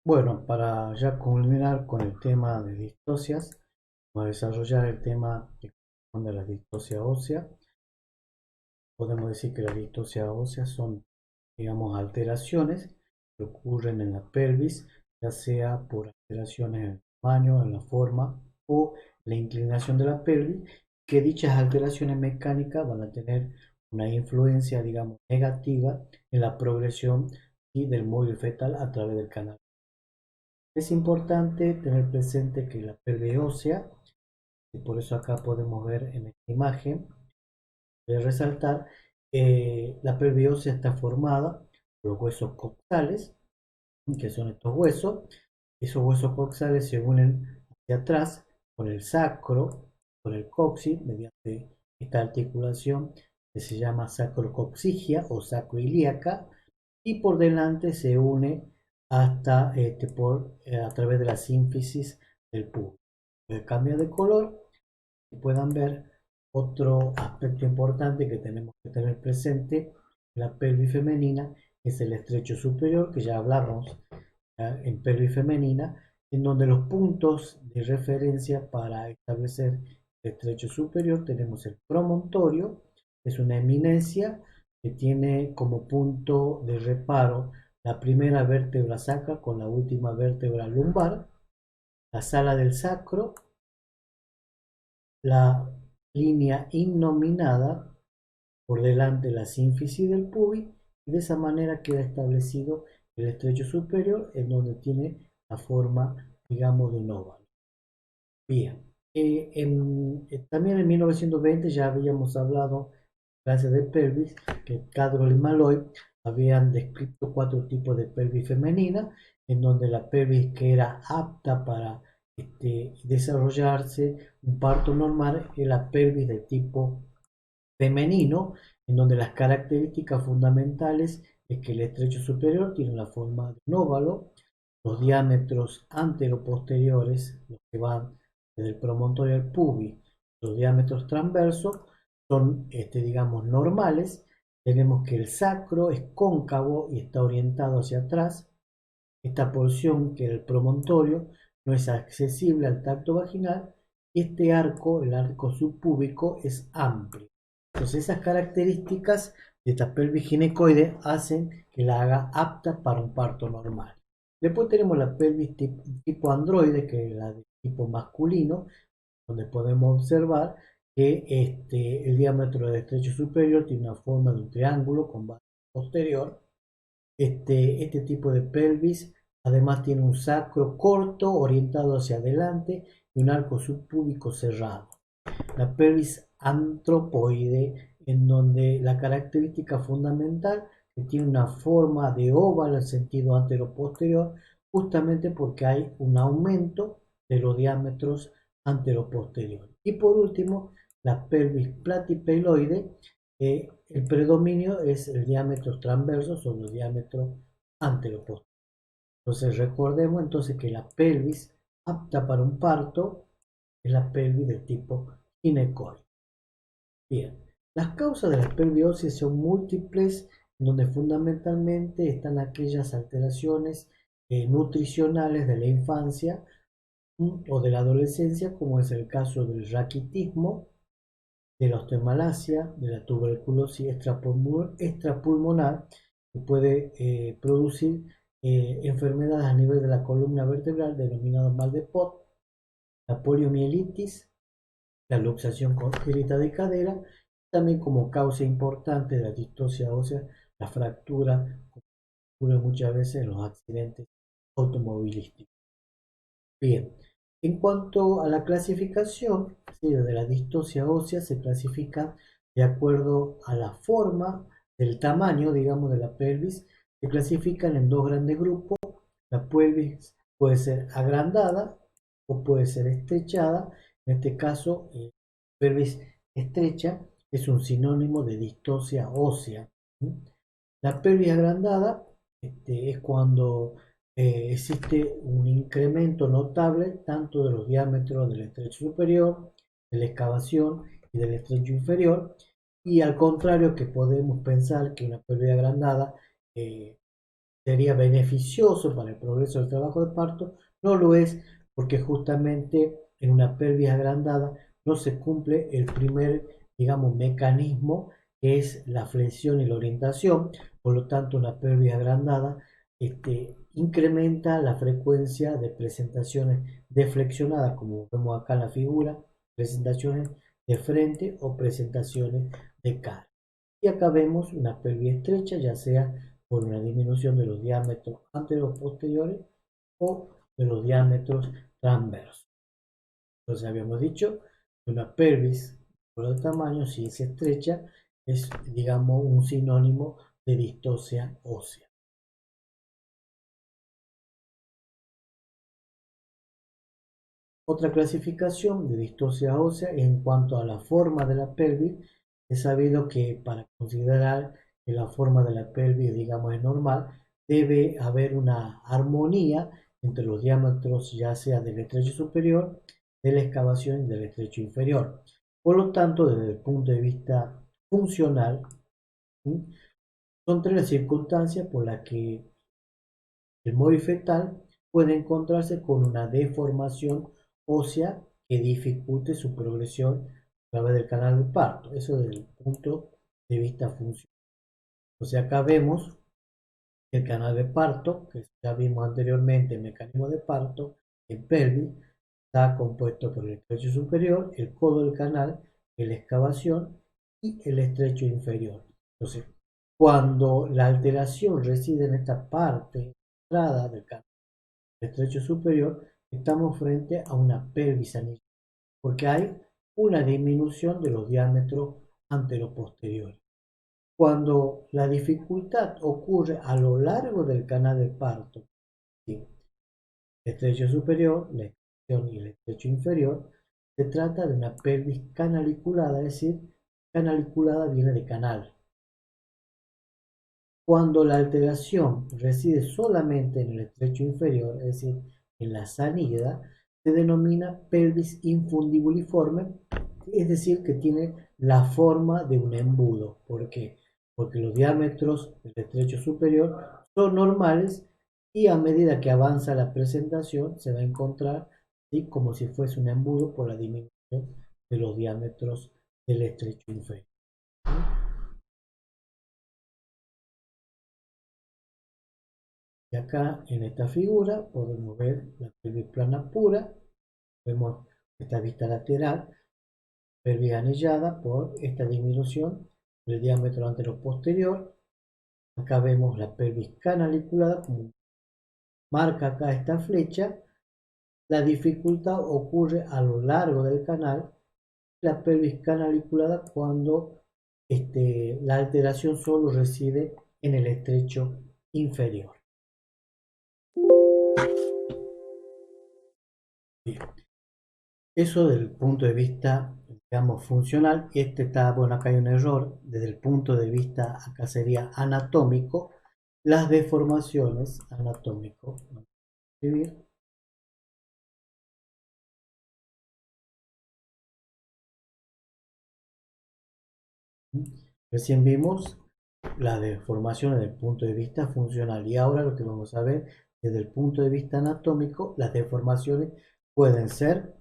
Bueno, para ya culminar con el tema de distocias, vamos a desarrollar el tema de la distosia ósea. Podemos decir que las distocias óseas son, digamos, alteraciones que ocurren en la pelvis, ya sea por alteraciones en el tamaño, en la forma o la inclinación de la pelvis, que dichas alteraciones mecánicas van a tener una influencia, digamos, negativa en la progresión y del móvil fetal a través del canal. Es importante tener presente que la pelvis ósea, y por eso acá podemos ver en esta imagen, de resaltar, la pelvis ósea está formada por los huesos coxales, que son estos huesos. Esos huesos coxales se unen hacia atrás con el sacro, con el coxis, mediante esta articulación que se llama sacrocoxigia o sacroiliaca, y por delante se une hasta a través de la sínfisis del pubis. Cambia de color y puedan ver otro aspecto importante que tenemos que tener presente en la pelvis femenina es el estrecho superior, que ya hablamos en pelvis femenina, en donde los puntos de referencia para establecer el estrecho superior tenemos el promontorio, que es una eminencia que tiene como punto de reparo la primera vértebra sacra con la última vértebra lumbar, la sala del sacro, la línea innominada por delante de la sínfisis del pubis, y de esa manera queda establecido el estrecho superior, en donde tiene la forma, digamos, de un óvalo. Bien, también en 1920 ya habíamos hablado, clases de pelvis, que Cadrol y Malloy habían descrito cuatro tipos de pelvis femenina, en donde la pelvis que era apta para desarrollarse un parto normal es la pelvis de tipo femenino, en donde las características fundamentales es que el estrecho superior tiene la forma de un óvalo, los diámetros antero-posteriores, los que van desde el promontorio al pubis, los diámetros transversos son, digamos, normales. Tenemos que el sacro es cóncavo y está orientado hacia atrás. Esta porción, que es el promontorio, no es accesible al tacto vaginal, y este arco, el arco subpúbico, es amplio. Entonces esas características de esta pelvis ginecoide hacen que la haga apta para un parto normal. Después tenemos la pelvis tipo androide, que es la de tipo masculino, donde podemos observar que el diámetro del estrecho superior tiene una forma de un triángulo con base posterior. Este tipo de pelvis además tiene un sacro corto orientado hacia adelante y un arco subpúbico cerrado. La pelvis antropoide, en donde la característica fundamental que tiene una forma de óvalo en sentido antero-posterior, justamente porque hay un aumento de los diámetros antero-posterior. Y por último, la pelvis platipeloide, el predominio es el diámetro transverso sobre el diámetro antero-posterior. Entonces recordemos entonces que la pelvis apta para un parto es la pelvis del tipo ginecoide. Bien, las causas de la pelvis ósea son múltiples, donde fundamentalmente están aquellas alteraciones nutricionales de la infancia o de la adolescencia, como es el caso del raquitismo, de la osteomalacia, de la tuberculosis extrapulmonar, que puede producir enfermedades a nivel de la columna vertebral, denominadas mal de Pot, la poliomielitis, la luxación congénita de cadera, también como causa importante de la distosia ósea, la fractura, que ocurre muchas veces en los accidentes automovilísticos. Bien, en cuanto a la clasificación, ¿sí?, de la distosia ósea se clasifica de acuerdo a la forma del tamaño, digamos, de la pelvis. Se clasifican en dos grandes grupos. La pelvis puede ser agrandada o puede ser estrechada. En este caso, pelvis estrecha es un sinónimo de distosia ósea. La pelvis agrandada es cuando existe un incremento notable tanto de los diámetros del estrecho superior, de la excavación y del estrecho inferior, y al contrario que podemos pensar que una pelvis agrandada sería beneficioso para el progreso del trabajo de parto, no lo es porque justamente en una pelvis agrandada no se cumple el primer, digamos, mecanismo que es la flexión y la orientación. Por lo tanto, una pelvis agrandada incrementa la frecuencia de presentaciones deflexionadas, como vemos acá en la figura, presentaciones de frente o presentaciones de cara. Y acá vemos una pelvis estrecha, ya sea por una disminución de los diámetros anteroposteriores o de los diámetros transversos. Entonces habíamos dicho que una pelvis por el tamaño, si es estrecha, es, digamos, un sinónimo de distosia ósea. Otra clasificación de distosia ósea en cuanto a la forma de la pelvis. Es sabido que para considerar que la forma de la pelvis, digamos, es normal, debe haber una armonía entre los diámetros, ya sea del estrecho superior, de la excavación y del estrecho inferior. Por lo tanto, desde el punto de vista funcional, son tres las circunstancias por las que el móvil fetal puede encontrarse con una deformación ósea que dificulte su progresión a través del canal de parto. Eso desde el punto de vista funcional. O sea, acá vemos el canal de parto, que ya vimos anteriormente, el mecanismo de parto en pelvis, está compuesto por el estrecho superior, el codo del canal, la excavación y el estrecho inferior. Entonces, cuando la alteración reside en esta parte entrada del canal estrecho superior, estamos frente a una pelvis anillada, porque hay una disminución de los diámetros anteroposteriores. Cuando la dificultad ocurre a lo largo del canal de parto, ¿sí? El estrecho superior, la extensión y el estrecho inferior, se trata de una pelvis canaliculada, es decir, canaliculada viene de canal. Cuando la alteración reside solamente en el estrecho inferior, es decir, en la salida, se denomina pelvis infundibuliforme, es decir, que tiene la forma de un embudo. ¿Por qué? Porque los diámetros del estrecho superior son normales y a medida que avanza la presentación se va a encontrar, ¿sí?, como si fuese un embudo por la disminución de los diámetros del estrecho inferior. Y acá en esta figura podemos ver la pelvis plana pura, vemos esta vista lateral, pelvis anillada por esta disminución del diámetro anteroposterior. Acá vemos la pelvis canaliculada, como marca acá esta flecha. La dificultad ocurre a lo largo del canal, la pelvis canaliculada cuando la alteración solo reside en el estrecho inferior. Bien. Eso desde el punto de vista, digamos, funcional. Bueno, acá hay un error. Desde el punto de vista, acá sería anatómico, las deformaciones anatómico. Vamos a escribir. Recién vimos las deformaciones desde el punto de vista funcional y ahora lo que vamos a ver desde el punto de vista anatómico, las deformaciones pueden ser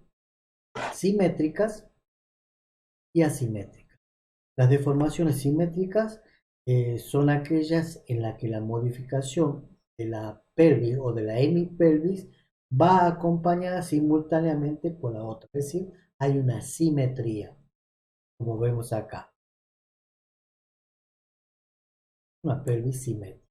simétricas y asimétricas. Las deformaciones simétricas son aquellas en las que la modificación de la pelvis o de la hemipelvis va acompañada simultáneamente por la otra, es decir, hay una simetría, como vemos acá, una pelvis simétrica.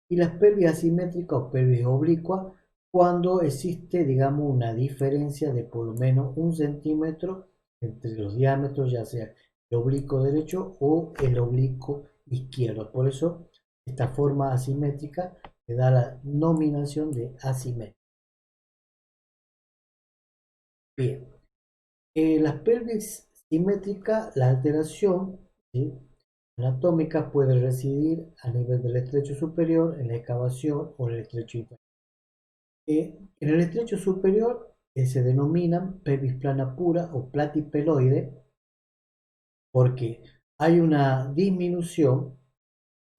Y las pelvis asimétricas o pelvis oblicuas cuando existe, digamos, una diferencia de por lo menos 1 centímetro entre los diámetros, ya sea el oblicuo derecho o el oblicuo izquierdo. Por eso, esta forma asimétrica le da la nominación de asimétrica. Bien, las pelvis simétricas, la alteración, ¿sí?, anatómica puede residir a nivel del estrecho superior, en la excavación o en el estrecho inferior. En el estrecho superior se denominan pelvis plana pura o platipeloide porque hay una disminución,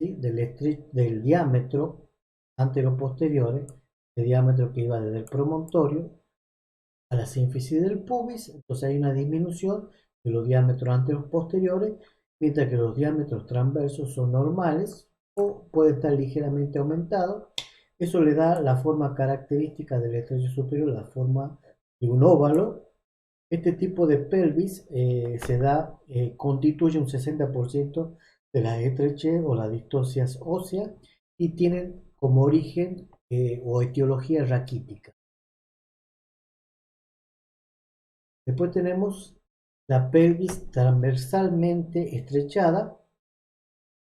¿sí?, del diámetro anteroposteriores, de diámetro que iba desde el promontorio a la sínfisis del pubis. Entonces hay una disminución de los diámetros anteroposteriores, mientras que los diámetros transversos son normales o puede estar ligeramente aumentado. Eso le da la forma característica del estrecho superior, la forma de un óvalo. Este tipo de pelvis constituye un 60% de las estrechez o las distocias óseas y tienen como origen o etiología raquítica. Después tenemos la pelvis transversalmente estrechada.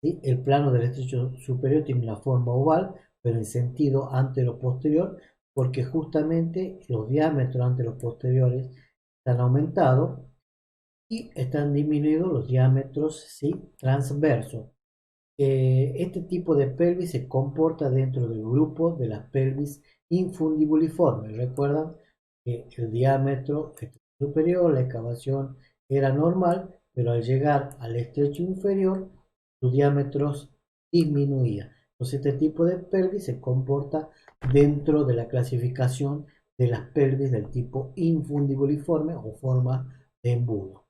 ¿Sí? El plano del estrecho superior tiene una forma oval, pero en sentido antero-posterior, porque justamente los diámetros antero-posteriores están aumentados y están disminuidos los diámetros, ¿sí?, transversos. Este tipo de pelvis se comporta dentro del grupo de las pelvis infundibuliformes. Recuerdan que el diámetro superior, la excavación era normal, pero al llegar al estrecho inferior, sus diámetros disminuían. Entonces este tipo de pelvis se comporta dentro de la clasificación de las pelvis del tipo infundibuliforme o forma de embudo.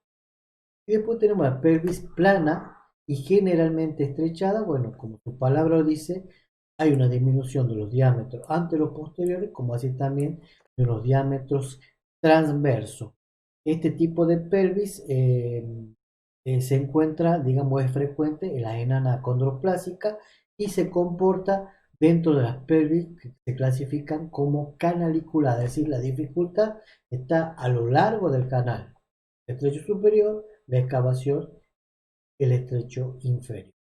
Y después tenemos la pelvis plana y generalmente estrechada. Bueno, como su palabra lo dice, hay una disminución de los diámetros anteroposteriores, como así también de los diámetros transversos. Este tipo de pelvis se encuentra, digamos, es frecuente en la enana acondroplásica y se comporta dentro de las pelvis que se clasifican como canaliculadas, es decir, la dificultad está a lo largo del canal, estrecho superior, la excavación, el estrecho inferior.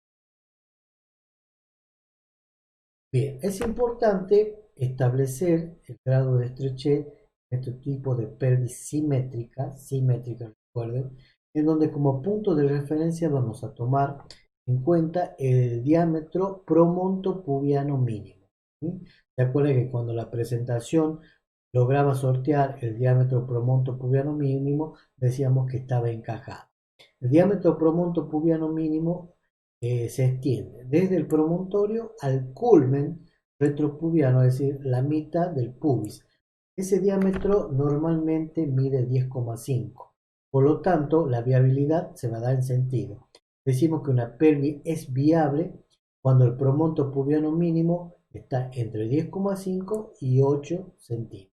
Bien, es importante establecer el grado de estrechez en este tipo de pelvis simétrica, recuerden, en donde como punto de referencia vamos a tomar en cuenta el diámetro promontopubiano mínimo. ¿Sí? ¿Se acuerdan que cuando la presentación lograba sortear el diámetro promontopubiano mínimo, decíamos que estaba encajado? El diámetro promontopubiano mínimo se extiende desde el promontorio al culmen retropubiano, es decir, la mitad del pubis. Ese diámetro normalmente mide 10,5. Por lo tanto, la viabilidad se va a dar en sentido. Decimos que una pelvis es viable cuando el promontopubiano mínimo está entre 10,5 y 8 centímetros.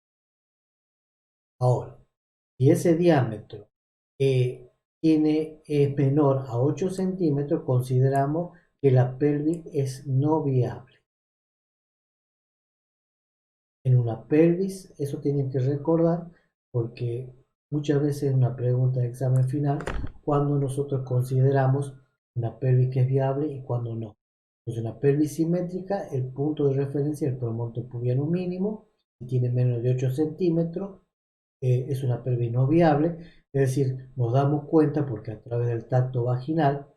Ahora, si ese diámetro es menor a 8 centímetros, consideramos que la pelvis es no viable. En una pelvis, eso tienen que recordar porque muchas veces es una pregunta de examen final cuando nosotros consideramos una pelvis que es viable y cuando no. Entonces, una pelvis simétrica, el punto de referencia es el promontopubiano mínimo, si tiene menos de 8 centímetros, es una pelvis no viable, es decir, nos damos cuenta porque a través del tacto vaginal,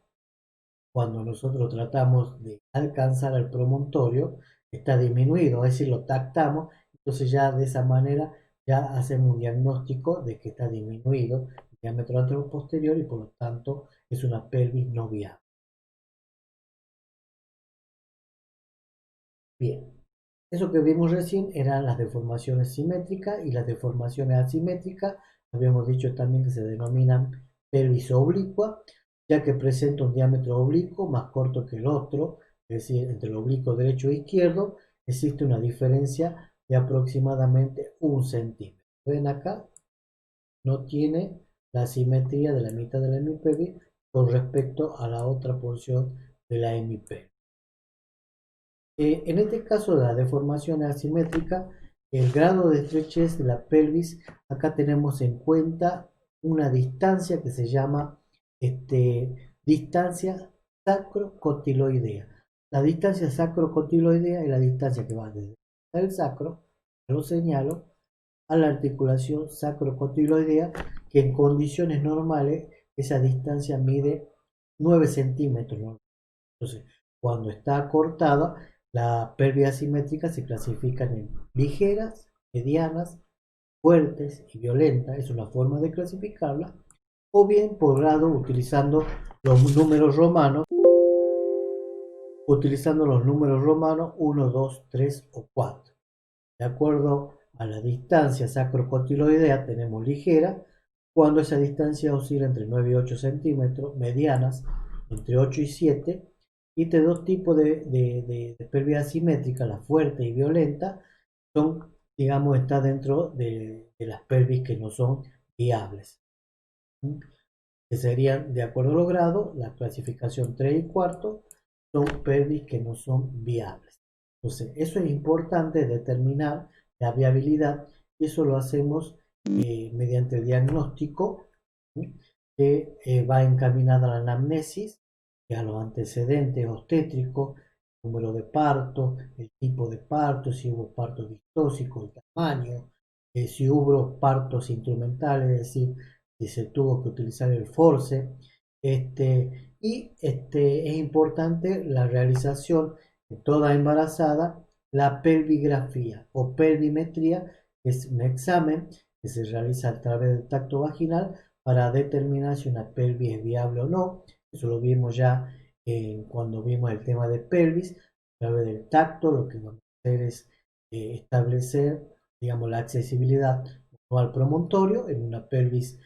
cuando nosotros tratamos de alcanzar al promontorio, está disminuido, es decir, lo tactamos, entonces ya de esa manera ya hacemos un diagnóstico de que está disminuido el diámetro anteroposterior y por lo tanto es una pelvis no viable. Bien, eso que vimos recién eran las deformaciones simétricas y las deformaciones asimétricas. Habíamos dicho también que se denominan pelvis oblicua, ya que presenta un diámetro oblicuo más corto que el otro, es decir, entre el oblicuo derecho e izquierdo existe una diferencia de aproximadamente 1 centímetro. Ven acá, no tiene la simetría de la mitad de la hemipelvis con respecto a la otra porción de la hemipelvis. En este caso de la deformación asimétrica, el grado de estrechez de la pelvis, acá tenemos en cuenta una distancia que se llama distancia sacrocotiloidea. La distancia sacrocotiloidea es la distancia que va desde el sacro, lo señalo, a la articulación sacrocotiloidea, que en condiciones normales esa distancia mide 9 centímetros, ¿no? Entonces, cuando está cortada, la pelvis asimétrica se clasifican en ligeras, medianas, fuertes y violentas, es una forma de clasificarla, o bien por grado utilizando los números romanos utilizando los números romanos 1, 2, 3 o 4. De acuerdo a la distancia sacrocotiloidea tenemos ligera, cuando esa distancia oscila entre 9 y 8 centímetros, medianas entre 8 y 7, y de dos tipos de pelvis asimétrica, la fuerte y violenta, son, digamos, está dentro de las pelvis que no son viables, que serían, de acuerdo a los grados, la clasificación 3 y cuarto, son pelvis que no son viables. Entonces, eso es importante determinar la viabilidad, y eso lo hacemos mediante el diagnóstico, ¿sí? Que va encaminada a la anamnesis, a los antecedentes obstétricos, número de parto, el tipo de parto, si hubo parto distóxico, el tamaño, si hubo partos instrumentales, es decir, si se tuvo que utilizar el force, es importante la realización de toda embarazada, la pelvigrafía o pelvimetría, que es un examen que se realiza a través del tacto vaginal para determinar si una pelvis es viable o no. Eso lo vimos ya cuando vimos el tema de pelvis. A través del tacto lo que vamos a hacer es establecer, digamos, la accesibilidad no al promontorio. En una pelvis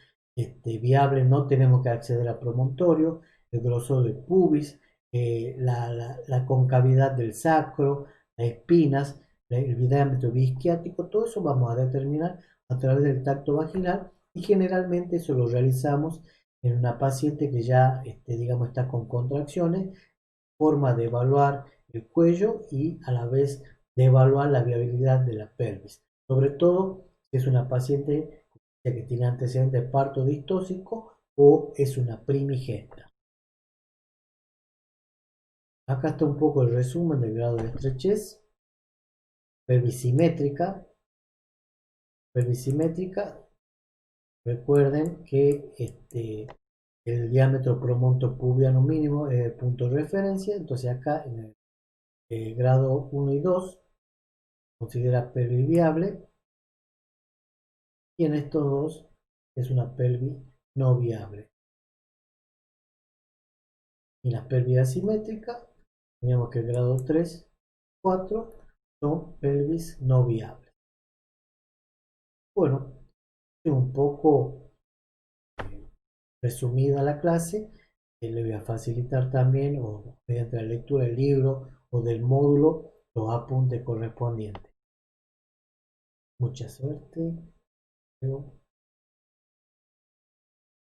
viable no tenemos que acceder al promontorio, el grosor del pubis, la concavidad del sacro, las espinas, el diámetro biisquiático, todo eso vamos a determinar a través del tacto vaginal, y generalmente eso lo realizamos en una paciente que ya, digamos, está con contracciones, forma de evaluar el cuello y a la vez de evaluar la viabilidad de la pelvis. Sobre todo si es una paciente que tiene antecedentes de parto distóxico o es una primigesta. Acá está un poco el resumen del grado de estrechez. Pelvis simétrica. Pelvis simétrica. Recuerden que el diámetro promonto pubiano mínimo es el punto de referencia. Entonces acá en el grado 1 y 2 considera pelvis viable, y en estos dos es una pelvis no viable. Y la pelvis asimétrica, tenemos que el grado 3, 4 son pelvis no viables. Bueno, es un poco resumida la clase. Le voy a facilitar también, o mediante la lectura del libro o del módulo, los apuntes correspondientes. Mucha suerte. Luego.